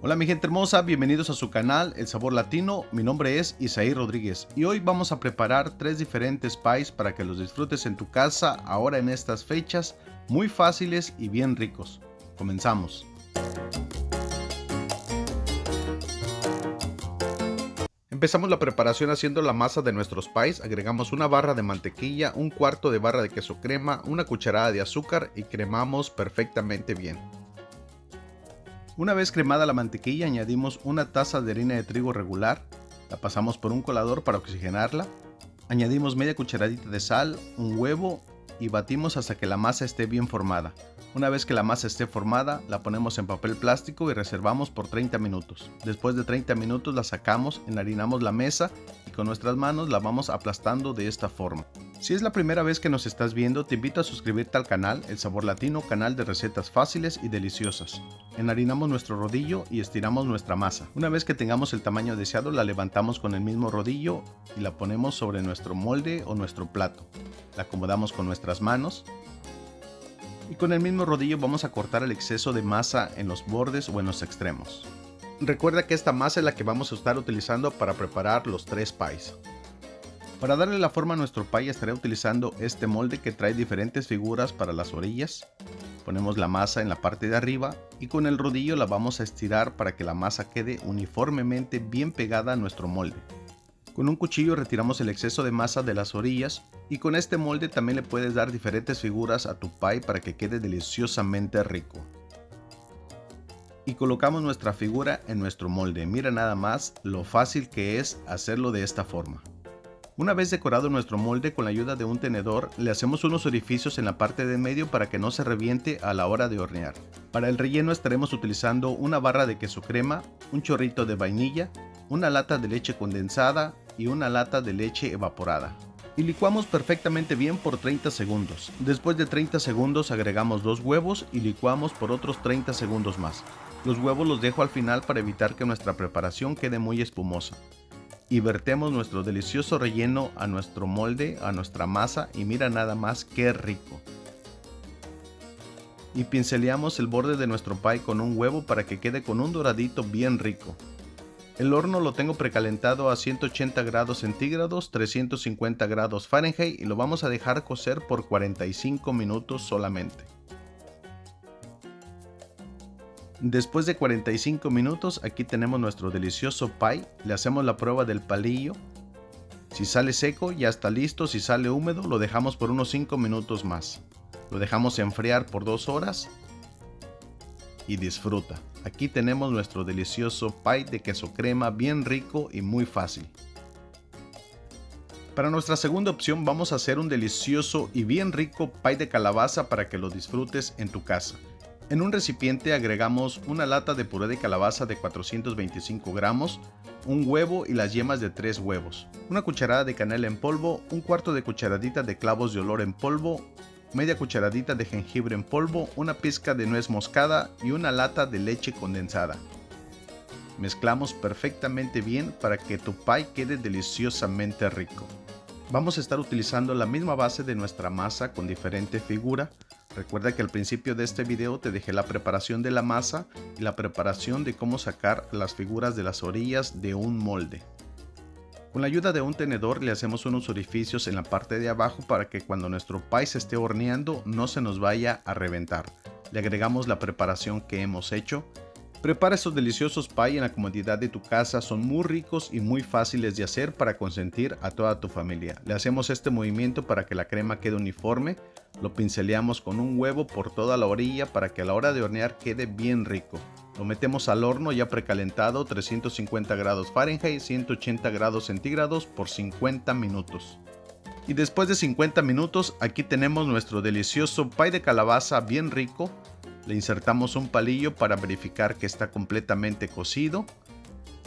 Hola mi gente hermosa, bienvenidos a su canal El Sabor Latino. Mi nombre es Isaí Rodríguez y hoy vamos a preparar 3 diferentes pies para que los disfrutes en tu casa ahora en estas fechas, muy fáciles y bien ricos. Comenzamos. Empezamos la preparación haciendo la masa de nuestros pies. Agregamos una barra de mantequilla, un cuarto de barra de queso crema, una cucharada de azúcar y cremamos perfectamente bien. Una vez cremada la mantequilla, añadimos una taza de harina de trigo regular, la pasamos por un colador para oxigenarla, añadimos media cucharadita de sal, un huevo y batimos hasta que la masa esté bien formada. Una vez que la masa esté formada, la ponemos en papel plástico y reservamos por 30 minutos. Después de 30 minutos la sacamos, enharinamos la mesa y con nuestras manos la vamos aplastando de esta forma. Si es la primera vez que nos estás viendo, te invito a suscribirte al canal El Sabor Latino, canal de recetas fáciles y deliciosas. Enharinamos nuestro rodillo y estiramos nuestra masa. Una vez que tengamos el tamaño deseado, la levantamos con el mismo rodillo y la ponemos sobre nuestro molde o nuestro plato. La acomodamos con nuestras manos y con el mismo rodillo vamos a cortar el exceso de masa en los bordes o en los extremos. Recuerda que esta masa es la que vamos a estar utilizando para preparar los 3 pies. Para darle la forma a nuestro pie estaré utilizando este molde que trae diferentes figuras para las orillas. Ponemos la masa en la parte de arriba y con el rodillo la vamos a estirar para que la masa quede uniformemente bien pegada a nuestro molde. Con un cuchillo retiramos el exceso de masa de las orillas y con este molde también le puedes dar diferentes figuras a tu pie para que quede deliciosamente rico. Y colocamos nuestra figura en nuestro molde. Mira nada más lo fácil que es hacerlo de esta forma. Una vez decorado nuestro molde, con la ayuda de un tenedor le hacemos unos orificios en la parte de medio para que no se reviente a la hora de hornear. Para el relleno estaremos utilizando una barra de queso crema, un chorrito de vainilla, una lata de leche condensada y una lata de leche evaporada. Y licuamos perfectamente bien por 30 segundos. Después de 30 segundos agregamos 2 huevos y licuamos por otros 30 segundos más. Los huevos los dejo al final para evitar que nuestra preparación quede muy espumosa. Y vertemos nuestro delicioso relleno a nuestro molde, a nuestra masa y mira nada más qué rico. Y pinceleamos el borde de nuestro pie con un huevo para que quede con un doradito bien rico. El horno lo tengo precalentado a 180 grados centígrados, 350 grados Fahrenheit y lo vamos a dejar cocer por 45 minutos solamente. Después de 45 minutos aquí tenemos nuestro delicioso pie, le hacemos la prueba del palillo. Si sale seco ya está listo, si sale húmedo lo dejamos por unos 5 minutos más. Lo dejamos enfriar por 2 horas y disfruta. Aquí tenemos nuestro delicioso pie de queso crema bien rico y muy fácil. Para nuestra segunda opción vamos a hacer un delicioso y bien rico pie de calabaza para que lo disfrutes en tu casa. En un recipiente agregamos una lata de puré de calabaza de 425 gramos, un huevo y las yemas de 3 huevos, una cucharada de canela en polvo, un cuarto de cucharadita de clavos de olor en polvo, media cucharadita de jengibre en polvo, una pizca de nuez moscada y una lata de leche condensada. Mezclamos perfectamente bien para que tu pie quede deliciosamente rico. Vamos a estar utilizando la misma base de nuestra masa con diferente figura. Recuerda que al principio de este video te dejé la preparación de la masa y la preparación de cómo sacar las figuras de las orillas de un molde. Con la ayuda de un tenedor le hacemos unos orificios en la parte de abajo para que cuando nuestro pie se esté horneando no se nos vaya a reventar. Le agregamos la preparación que hemos hecho. Prepara estos deliciosos pie en la comodidad de tu casa, son muy ricos y muy fáciles de hacer para consentir a toda tu familia. Le hacemos este movimiento para que la crema quede uniforme, lo pinceleamos con un huevo por toda la orilla para que a la hora de hornear quede bien rico. Lo metemos al horno ya precalentado, 350 grados Fahrenheit, 180 grados centígrados por 50 minutos. Y después de 50 minutos aquí tenemos nuestro delicioso pie de calabaza bien rico. Le insertamos un palillo para verificar que está completamente cocido.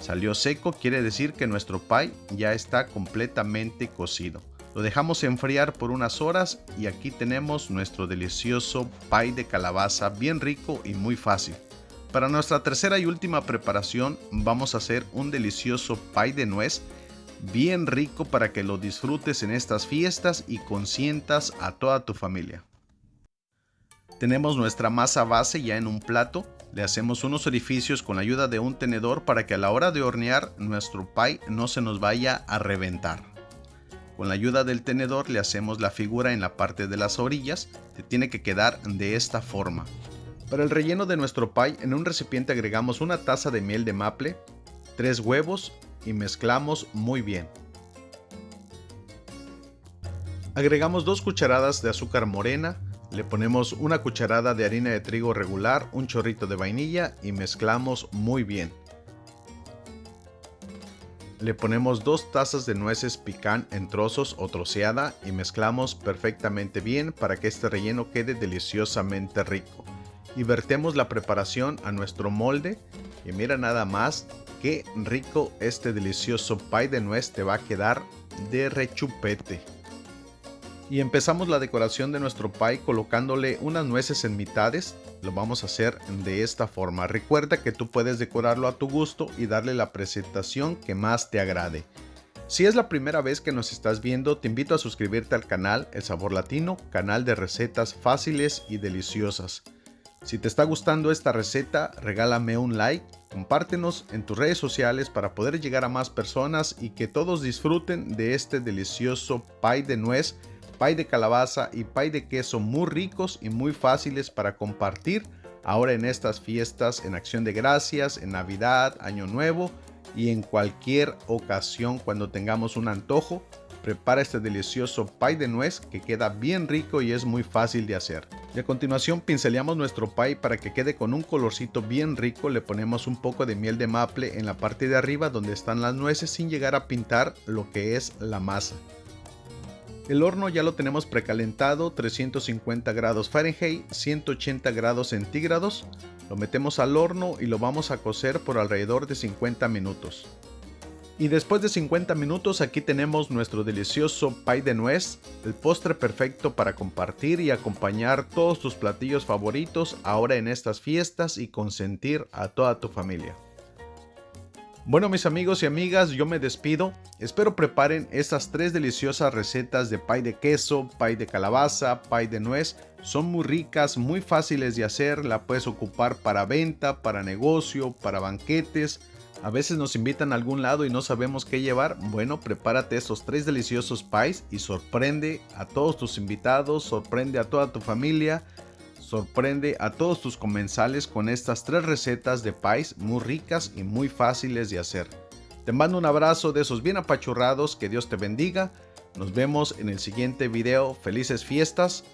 Salió seco, quiere decir que nuestro pie ya está completamente cocido. Lo dejamos enfriar por unas horas y aquí tenemos nuestro delicioso pie de calabaza bien rico y muy fácil. Para nuestra tercera y última preparación vamos a hacer un delicioso pie de nuez bien rico para que lo disfrutes en estas fiestas y consientas a toda tu familia. Tenemos nuestra masa base ya en un plato. Le hacemos unos orificios con la ayuda de un tenedor para que a la hora de hornear nuestro pie no se nos vaya a reventar. Con la ayuda del tenedor le hacemos la figura en la parte de las orillas. Te tiene que quedar de esta forma. Para el relleno de nuestro pie, en un recipiente agregamos una taza de miel de maple, 3 huevos y mezclamos muy bien. Agregamos 2 cucharadas de azúcar morena, le ponemos una cucharada de harina de trigo regular, un chorrito de vainilla y mezclamos muy bien. Le ponemos 2 tazas de nueces pecan en trozos o troceada y mezclamos perfectamente bien para que este relleno quede deliciosamente rico. Y vertemos la preparación a nuestro molde y mira nada más qué rico este delicioso pie de nuez te va a quedar de rechupete. Y empezamos la decoración de nuestro pie colocándole unas nueces en mitades. Lo vamos a hacer de esta forma. Recuerda que tú puedes decorarlo a tu gusto y darle la presentación que más te agrade. Si es la primera vez que nos estás viendo, te invito a suscribirte al canal El Sabor Latino, canal de recetas fáciles y deliciosas. Si te está gustando esta receta, regálame un like, compártenos en tus redes sociales para poder llegar a más personas y que todos disfruten de este delicioso pie de nuez, pie de calabaza y pie de queso muy ricos y muy fáciles para compartir ahora en estas fiestas, en Acción de Gracias, en Navidad, Año Nuevo y en cualquier ocasión cuando tengamos un antojo. Prepara este delicioso pie de nuez que queda bien rico y es muy fácil de hacer. Y a continuación pinceleamos nuestro pie para que quede con un colorcito bien rico. Le ponemos un poco de miel de maple en la parte de arriba donde están las nueces sin llegar a pintar lo que es la masa. El horno ya lo tenemos precalentado, 350 grados Fahrenheit, 180 grados centígrados. Lo metemos al horno y lo vamos a cocer por alrededor de 50 minutos. Y después de 50 minutos aquí tenemos nuestro delicioso pie de nuez, el postre perfecto para compartir y acompañar todos tus platillos favoritos ahora en estas fiestas y consentir a toda tu familia. Bueno, mis amigos y amigas, yo me despido. Espero preparen estas 3 deliciosas recetas de pie de queso, pie de calabaza, pie de nuez. Son muy ricas, muy fáciles de hacer. La puedes ocupar para venta, para negocio, para banquetes. A veces nos invitan a algún lado y no sabemos qué llevar. Bueno, prepárate estos 3 deliciosos pies y sorprende a todos tus invitados, sorprende a toda tu familia. Sorprende a todos tus comensales con estas 3 recetas de pies muy ricas y muy fáciles de hacer. Te mando un abrazo de esos bien apachurrados, que Dios te bendiga. Nos vemos en el siguiente video. Felices fiestas,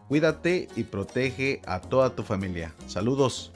cuídate y protege a toda tu familia. Saludos.